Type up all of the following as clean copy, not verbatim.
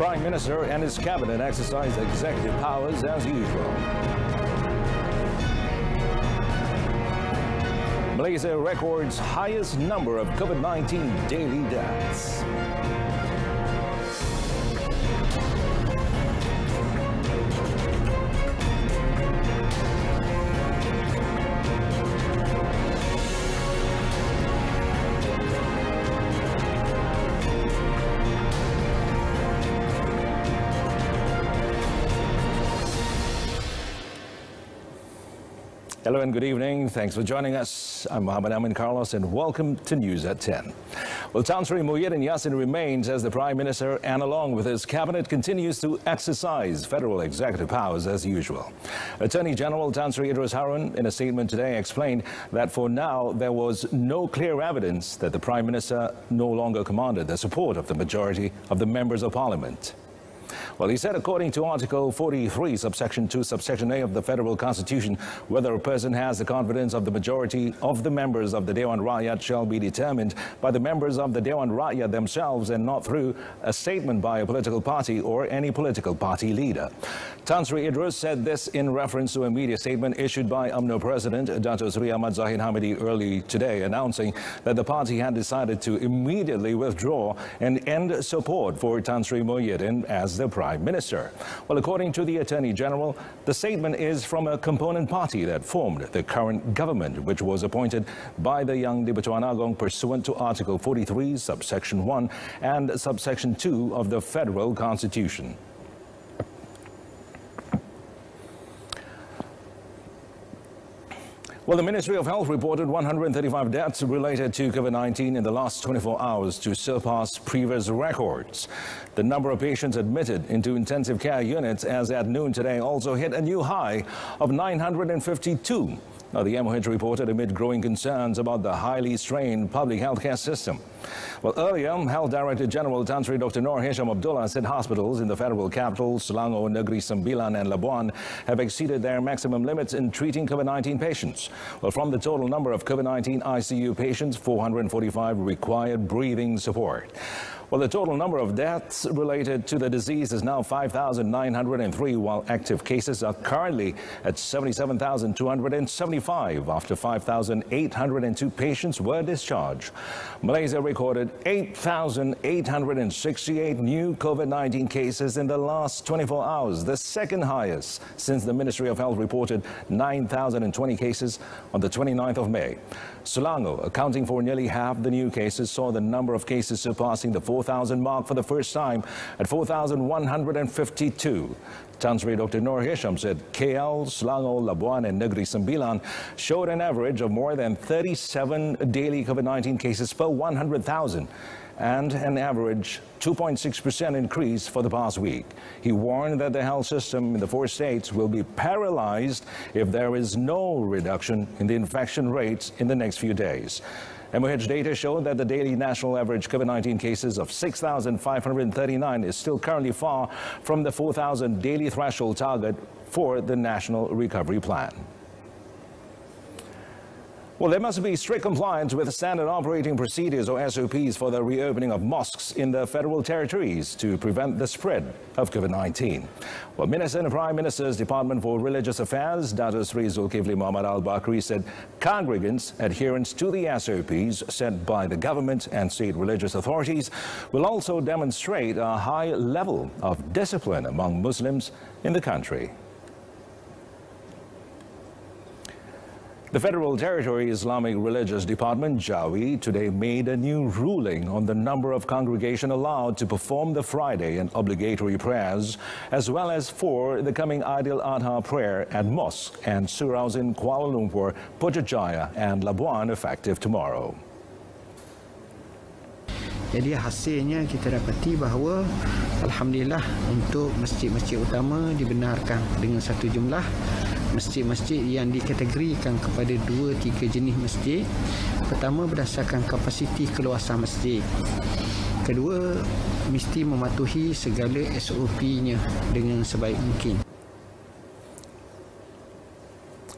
Prime Minister and his cabinet exercise executive powers as usual. Malaysia records highest number of COVID-19 daily deaths. Hello and good evening. Thanks for joining us. I'm Muhammad Amin Carlos and welcome to News at 10. Well, Tan Sri Muhyiddin Yassin remains as the Prime Minister and along with his cabinet continues to exercise federal executive powers as usual. Attorney General Tan Sri Idris Harun in a statement today explained that for now there was no clear evidence that the Prime Minister no longer commanded the support of the majority of the members of Parliament. Well, he said, according to Article 43, subsection 2, subsection A of the Federal Constitution, whether a person has the confidence of the majority of the members of the Dewan Rakyat shall be determined by the members of the Dewan Rakyat themselves and not through a statement by a political party or any political party leader. Tan Sri Idris said this in reference to a media statement issued by UMNO President Dato' Sri Ahmad Zahid Hamidi early today, announcing that the party had decided to immediately withdraw and end support for Tan Sri Muhyiddin as the Prime Minister. Well, according to the Attorney General, the statement is from a component party that formed the current government, which was appointed by the Yang di-Pertuan Agong pursuant to Article 43, subsection 1 and subsection 2 of the Federal Constitution. Well, the Ministry of Health reported 135 deaths related to COVID-19 in the last 24 hours to surpass previous records. The number of patients admitted into intensive care units as at noon today also hit a new high of 952. Now, the MOH reported amid growing concerns about the highly strained public healthcare system. Well, earlier, Health Director General Tan Sri Dr. Noor Hisham Abdullah said hospitals in the federal capital, Selangor, Negeri Sembilan and Labuan have exceeded their maximum limits in treating COVID-19 patients. Well, from the total number of COVID-19 ICU patients, 445 required breathing support. Well, the total number of deaths related to the disease is now 5,903, while active cases are currently at 77,275 after 5,802 patients were discharged. Malaysia recorded 8,868 new COVID-19 cases in the last 24 hours, the second highest since the Ministry of Health reported 9,020 cases on the 29th of May. Selangor, accounting for nearly half the new cases, saw the number of cases surpassing the 4,000 mark for the first time at 4,152. Tan Sri Dr. Noor Hisham said KL, Selangor, Labuan and Negeri Sembilan showed an average of more than 37 daily COVID-19 cases per 100,000 and an average 2.6% increase for the past week. He warned that the health system in the 4 states will be paralyzed if there is no reduction in the infection rates in the next few days. MOH data showed that the daily national average COVID-19 cases of 6,539 is still currently far from the 4,000 daily threshold target for the National Recovery Plan. Well, there must be strict compliance with standard operating procedures or SOPs for the reopening of mosques in the federal territories to prevent the spread of COVID-19. Well, Minister in the Prime Minister's Department for Religious Affairs, Dato' Sri Zulkifli Muhammad Al-Bakri, said congregants' adherence to the SOPs set by the government and state religious authorities will also demonstrate a high level of discipline among Muslims in the country. The Federal Territory Islamic Religious Department, JAWI, today made a new ruling on the number of congregation allowed to perform the Friday and obligatory prayers, as well as for the coming Aidil Adha prayer at mosques and suraus in Kuala Lumpur, Putrajaya and Labuan effective tomorrow. Jadi hasilnya kita dapati bahawa alhamdulillah untuk masjid-masjid utama dibenarkan dengan satu jumlah masjid-masjid yang dikategorikan kepada 2-3 jenis masjid. Pertama, berdasarkan kapasiti keluasan masjid. Kedua, mesti mematuhi segala SOP-nya dengan sebaik mungkin.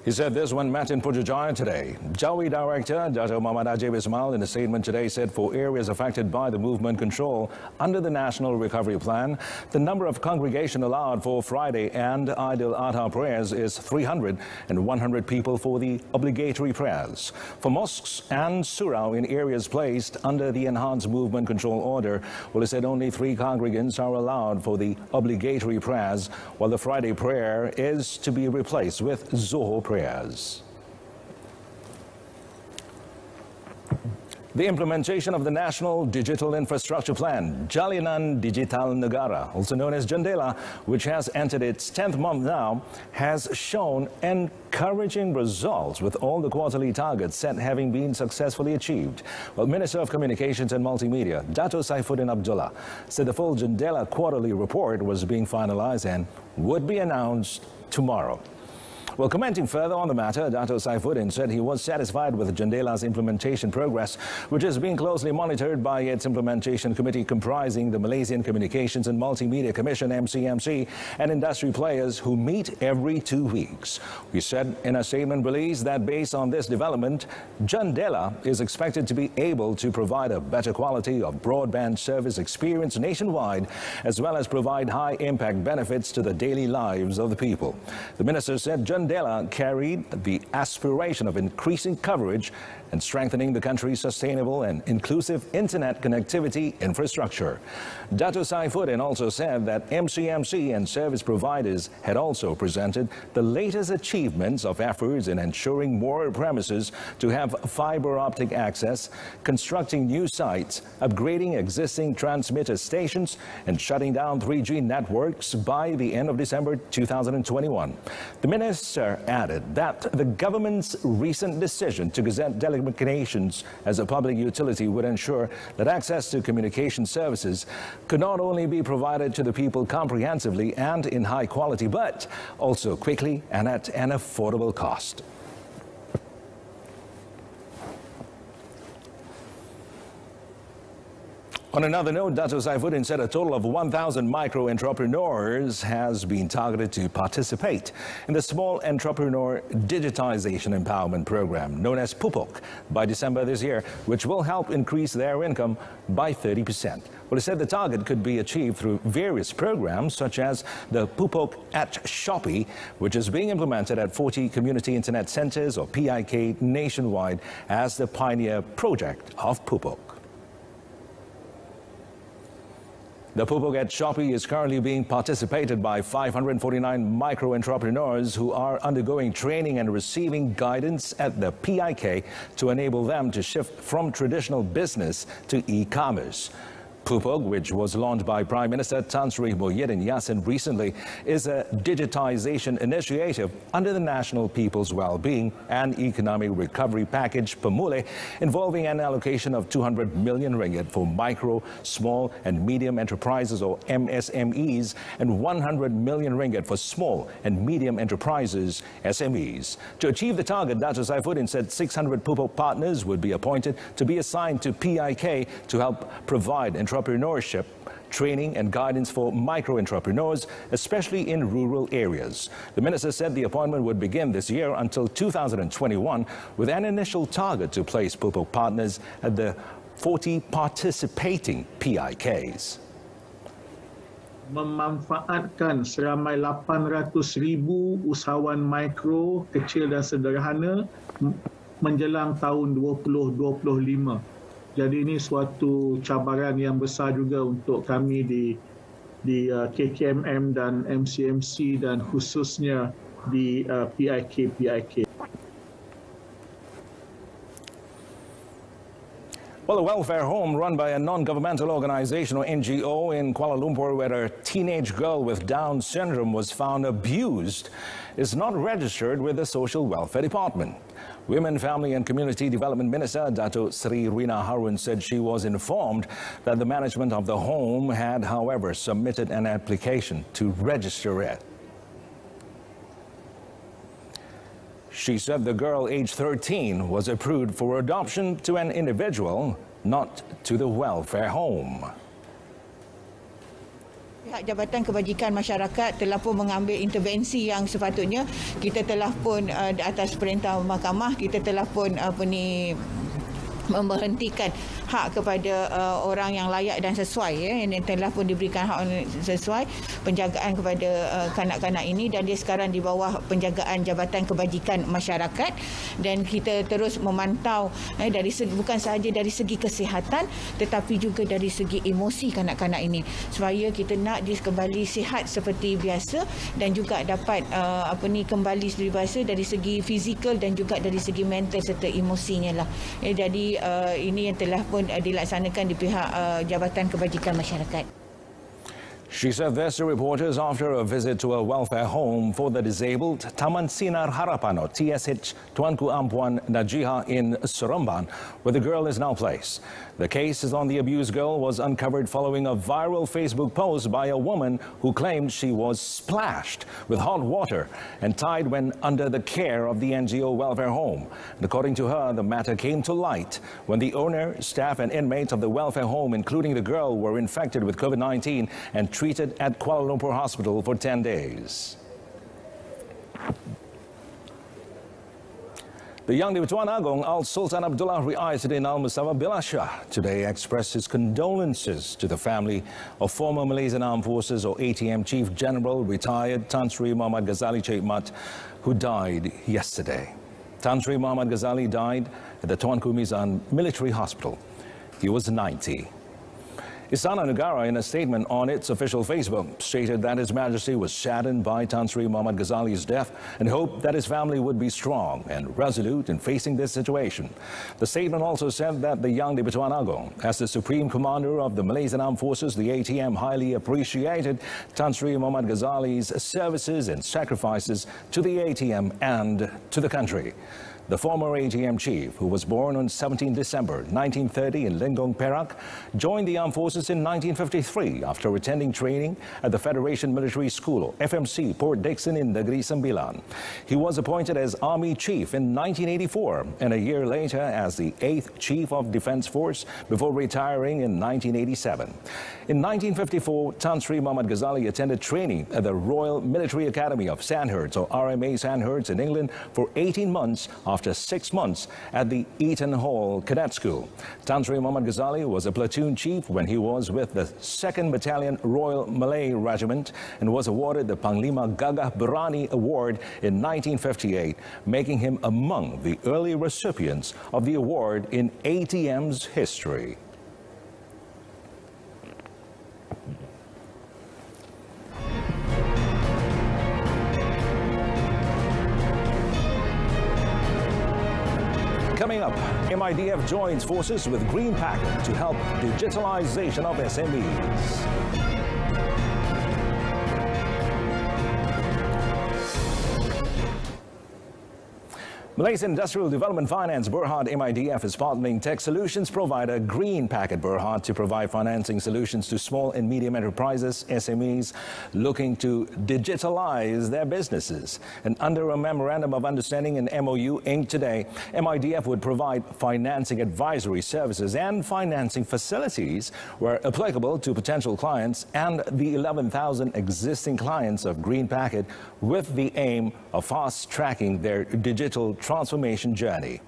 He said this when met in Putrajaya today. Jawi Director Dato' Muhammad Ajib Ismail in a statement today said for areas affected by the movement control under the National Recovery Plan, the number of congregation allowed for Friday and Eid al-Adha prayers is 300 and 100 people for the obligatory prayers. For mosques and surau in areas placed under the enhanced movement control order, well, he said only 3 congregants are allowed for the obligatory prayers, while the Friday prayer is to be replaced with Zuhur prayers. The implementation of the National Digital Infrastructure Plan, Jalinan Digital Negara, also known as Jendela, which has entered its 10th month now, has shown encouraging results with all the quarterly targets set having been successfully achieved. Well, Minister of Communications and Multimedia, Dato' Saifuddin Abdullah, said the full Jendela quarterly report was being finalized and would be announced tomorrow. Well, commenting further on the matter, Dato' Saifuddin said he was satisfied with Jendela's implementation progress, which is being closely monitored by its implementation committee comprising the Malaysian Communications and Multimedia Commission, MCMC, and industry players who meet every 2 weeks. He said in a statement released that based on this development, Jendela is expected to be able to provide a better quality of broadband service experience nationwide, as well as provide high-impact benefits to the daily lives of the people. The minister said Jendela carried the aspiration of increasing coverage and strengthening the country's sustainable and inclusive internet connectivity infrastructure. Dato' Saifuddin also said that MCMC and service providers had also presented the latest achievements of efforts in ensuring more premises to have fiber optic access, constructing new sites, upgrading existing transmitter stations, and shutting down 3G networks by the end of December 2021. The minister added that the government's recent decision to gazette telecommunications as a public utility would ensure that access to communication services could not only be provided to the people comprehensively and in high quality, but also quickly and at an affordable cost. On another note, Dato' Saifuddin said a total of 1,000 micro-entrepreneurs has been targeted to participate in the Small Entrepreneur Digitization Empowerment Program, known as PUPOK, by December this year, which will help increase their income by 30%. Well, he said the target could be achieved through various programs, such as the PUPOK at Shopee, which is being implemented at 40 community internet centers, or PIK, nationwide as the pioneer project of PUPOK. The PUPOK at Shopee is currently being participated by 549 micro-entrepreneurs who are undergoing training and receiving guidance at the PIK to enable them to shift from traditional business to e-commerce. PUPOK, which was launched by Prime Minister Tan Sri Muhyiddin Yassin recently, is a digitization initiative under the National People's Wellbeing and Economic Recovery Package Pemulih, involving an allocation of 200 million ringgit for micro, small and medium enterprises, or MSMEs, and 100 million ringgit for small and medium enterprises, SMEs. To achieve the target, Dato' Saifuddin said 600 PUPOK partners would be appointed to be assigned to PIK to help provide entrepreneurship, training and guidance for micro-entrepreneurs, especially in rural areas. The minister said the appointment would begin this year until 2021, with an initial target to place PUPOK partners at the 40 participating PIKs. Memanfaatkan seramai 800,000 usahawan mikro, kecil dan sederhana menjelang tahun 2025. Jadi ini suatu cabaran yang besar juga untuk kami di KKMM dan MCMC dan khususnya di PIK. Well, a welfare home run by a non-governmental organization or NGO in Kuala Lumpur, where a teenage girl with Down syndrome was found abused, is not registered with the Social Welfare Department. Women, Family and Community Development Minister Dato' Sri Rina Harun said she was informed that the management of the home had, however, submitted an application to register it. She said the girl, aged 13, was approved for adoption to an individual, not to the welfare home. Pihak Jabatan Kebajikan Masyarakat telah pun mengambil intervensi yang sepatutnya. Kita telah pun atas perintah mahkamah, kita telah pun memberhentikan hak kepada orang yang layak dan sesuai, yang telah pun diberikan hak sesuai penjagaan kepada kanak-kanak ini, dan dia sekarang di bawah penjagaan Jabatan Kebajikan Masyarakat. Dan kita terus memantau dari segi, bukan sahaja dari segi kesihatan tetapi juga dari segi emosi kanak-kanak ini, supaya kita nak dia kembali sihat seperti biasa dan juga dapat kembali seperti biasa dari segi fizikal dan juga dari segi mental serta emosinya lah. Jadi ini yang telah pun dilaksanakan di pihak Jabatan Kebajikan Masyarakat. She said this to reporters after a visit to a welfare home for the disabled, Taman Sinar Harapan or TSH Tuanku Ampuan Najiha in Seremban, where the girl is now placed. The case on the abused girl was uncovered following a viral Facebook post by a woman who claimed she was splashed with hot water and tied when under the care of the NGO welfare home. And according to her, the matter came to light when the owner, staff and inmates of the welfare home, including the girl, were infected with COVID-19 and treated at Kuala Lumpur Hospital for 10 days. The young Di-Pertuan Agong Al-Sultan Abdullah Riayatuddin Al-Mustafa Billah Shah today expressed his condolences to the family of former Malaysian Armed Forces or ATM Chief General retired Tan Sri Muhammad Ghazali Sheikh Mat, who died yesterday. Tan Sri Muhammad Ghazali died at the Tuanku Mizan Military Hospital. He was 90. Istana Negara, in a statement on its official Facebook, stated that His Majesty was saddened by Tan Sri Muhammad Ghazali's death and hoped that his family would be strong and resolute in facing this situation. The statement also said that the young Di-Pertuan Agong, as the Supreme Commander of the Malaysian Armed Forces, the ATM, highly appreciated Tan Sri Muhammad Ghazali's services and sacrifices to the ATM and to the country. The former ATM chief, who was born on 17 December 1930 in Lenggong, Perak, joined the armed forces in 1953 after attending training at the Federation Military School, FMC, Port Dickson in Negeri Sembilan. He was appointed as Army Chief in 1984 and a year later as the 8th Chief of Defence Force before retiring in 1987. In 1954, Tan Sri Muhammad Ghazali attended training at the Royal Military Academy of Sandhurst, or RMA Sandhurst, in England for 18 months after 6 months at the Eton Hall Cadet School. Tan Sri Muhammad Ghazali was a platoon chief when he was with the 2nd Battalion Royal Malay Regiment and was awarded the Panglima Gagah Berani Award in 1958, making him among the early recipients of the award in ATM's history. Coming up, MIDF joins forces with Green Packet to help digitalization of SMEs. Malaysia Industrial Development Finance Berhad MIDF is partnering tech solutions provider Green Packet Berhad to provide financing solutions to small and medium enterprises, SMEs, looking to digitalize their businesses. And under a memorandum of understanding and MOU inked today, MIDF would provide financing advisory services and financing facilities where applicable to potential clients and the 11,000 existing clients of Green Packet, with the aim of fast-tracking their digital transformation journey.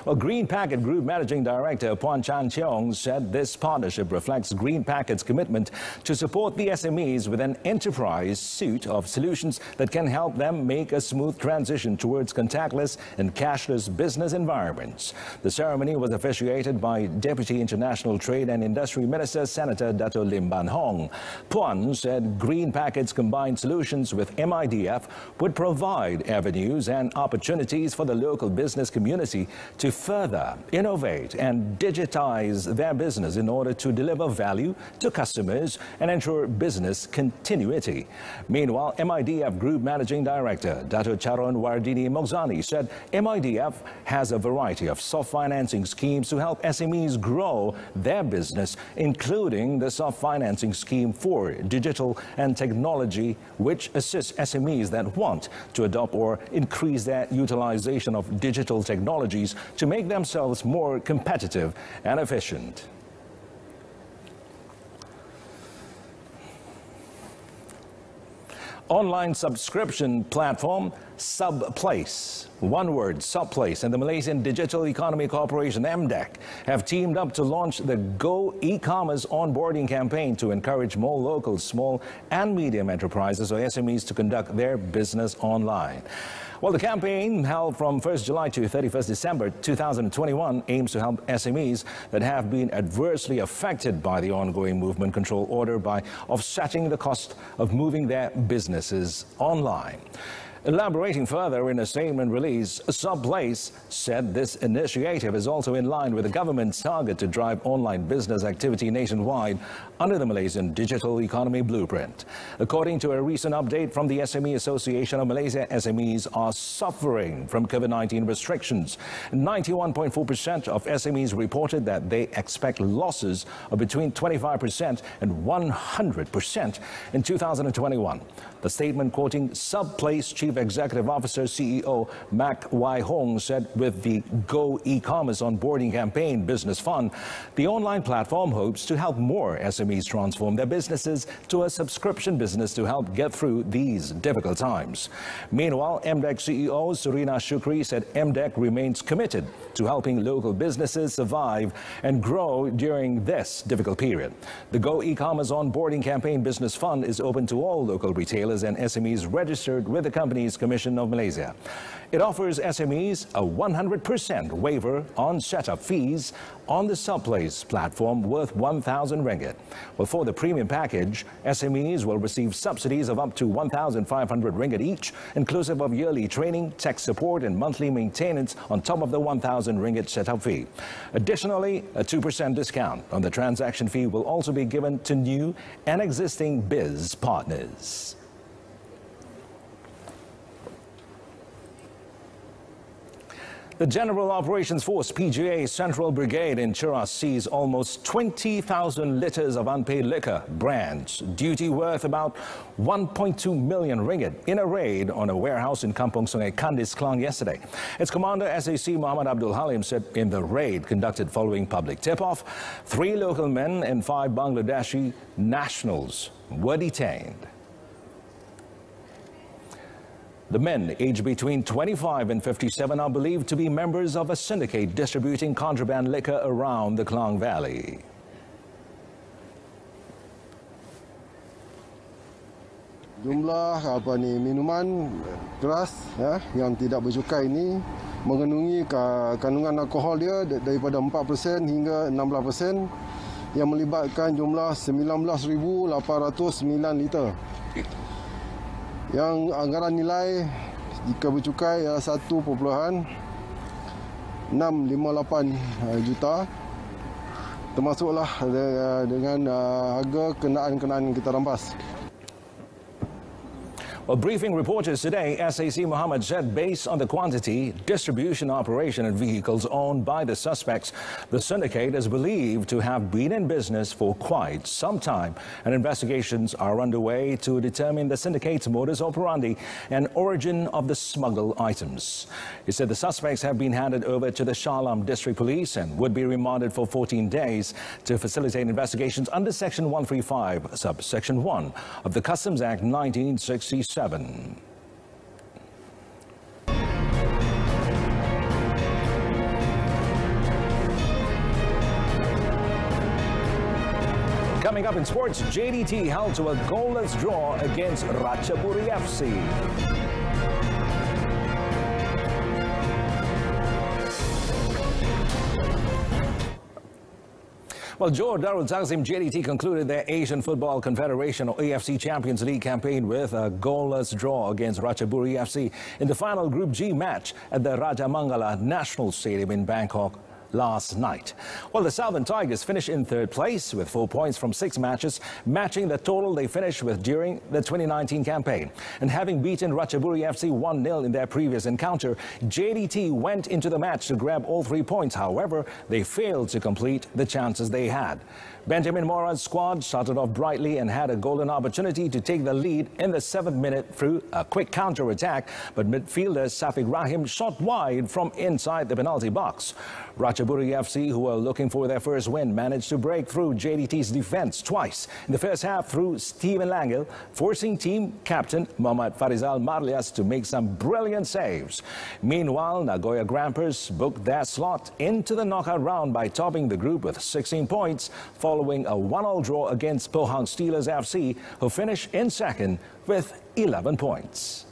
Well, Green Packet Group Managing Director Puan Chan Cheong said this partnership reflects Green Packet's commitment to support the SMEs with an enterprise suite of solutions that can help them make a smooth transition towards contactless and cashless business environments. The ceremony was officiated by Deputy International Trade and Industry Minister Senator Dato Lim Ban Hong. Puan said Green Packet's combined solutions with MIDF would provide avenues and opportunities for the local business community to further innovate and digitize their business in order to deliver value to customers and ensure business continuity. Meanwhile, MIDF Group Managing Director Dato Charon Wardini Mogzani said MIDF has a variety of soft financing schemes to help SMEs grow their business, including the soft financing scheme for digital and technology, which assists SMEs that want to adopt or increase their utilization of digital technologies to make themselves more competitive and efficient. online subscription platform Subplace, one word, Subplace, and the Malaysian Digital Economy Corporation, MDEC, have teamed up to launch the Go e-commerce onboarding campaign to encourage more local, small and medium enterprises or SMEs to conduct their business online. Well, the campaign, held from 1st July to 31st December 2021, aims to help SMEs that have been adversely affected by the ongoing movement control order by offsetting the cost of moving their businesses online. Elaborating further in a statement release, Subplace said this initiative is also in line with the government's target to drive online business activity nationwide under the Malaysian Digital Economy Blueprint. According to a recent update from the SME Association of Malaysia, SMEs are suffering from COVID-19 restrictions. 91.4% of SMEs reported that they expect losses of between 25% and 100% in 2021. The statement, quoting Subplace Chief Executive Officer CEO Mak Wai Hong, said with the Go e-commerce onboarding campaign business fund, the online platform hopes to help more SMEs transform their businesses to a subscription business to help get through these difficult times. Meanwhile, MDEC CEO Surina Shukri said MDEC remains committed to helping local businesses survive and grow during this difficult period. The Go e-commerce onboarding campaign business fund is open to all local retailers and SMEs registered with the Companies Commission of Malaysia. It offers SMEs a 100% waiver on setup fees on the Subplace platform worth 1,000 ringgit. Well, for the premium package, SMEs will receive subsidies of up to 1,500 ringgit each, inclusive of yearly training, tech support and monthly maintenance on top of the 1,000 ringgit setup fee. Additionally, a 2% discount on the transaction fee will also be given to new and existing biz partners. The General Operations Force PGA Central Brigade in Cheras seized almost 20,000 litres of unpaid liquor brands, duty worth about 1.2 million ringgit, in a raid on a warehouse in Kampung Sungai Kandis, Klang yesterday. Its commander, SAC Muhammad Abdul Halim, said in the raid conducted following public tip-off, 3 local men and 5 Bangladeshi nationals were detained. The men, aged between 25 and 57, are believed to be members of a syndicate distributing contraband liquor around the Klang Valley. Jumlah minuman keras yang tidak bercukai ini mengandungi kandungan alkohol dia daripada 4% hingga 16% yang melibatkan jumlah 19,809 liter. Yang anggaran nilai jika bercukai adalah 1.658 juta, termasuklah dengan harga kenaan-kenaan yang kita rampas. Well, briefing reporters today, SAC Muhammad said based on the quantity, distribution, operation and vehicles owned by the suspects, the syndicate is believed to have been in business for quite some time, and investigations are underway to determine the syndicate's modus operandi and origin of the smuggled items. He said the suspects have been handed over to the Shah Alam District Police and would be remanded for 14 days to facilitate investigations under Section 135, Subsection 1 of the Customs Act 1967. Coming up in sports, JDT held to a goalless draw against Ratchaburi FC. Well, Johor Darul Takzim JDT concluded their Asian Football Confederation or AFC Champions League campaign with a goalless draw against Ratchaburi FC in the final Group G match at the Rajamangala National Stadium in Bangkok last night. Well, the Southern Tigers finished in 3rd place with 4 points from 6 matches, matching the total they finished with during the 2019 campaign. And having beaten Ratchaburi FC 1-0 in their previous encounter, JDT went into the match to grab all 3 points. However, they failed to complete the chances they had. Benjamin Mora's squad started off brightly and had a golden opportunity to take the lead in the 7th minute through a quick counter-attack, but midfielder Safiq Rahim shot wide from inside the penalty box. Ratchaburi FC, who were looking for their first win, managed to break through JDT's defence twice in the first half through Stephen Langel, forcing team captain Mohammad Farizal Marlias to make some brilliant saves. Meanwhile, Nagoya Grampers booked their slot into the knockout round by topping the group with 16 points, following a 1-1 draw against Pohang Steelers FC, who finished in second with 11 points.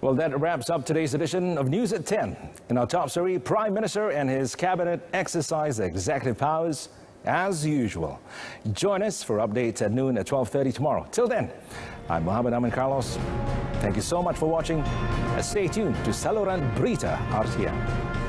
Well, that wraps up today's edition of News at 10. In our top story, Prime Minister and his cabinet exercise executive powers as usual. Join us for updates at noon at 12:30 tomorrow. Till then, I'm Muhammad Amin Carlos. Thank you so much for watching. Stay tuned to saluran Berita RTM.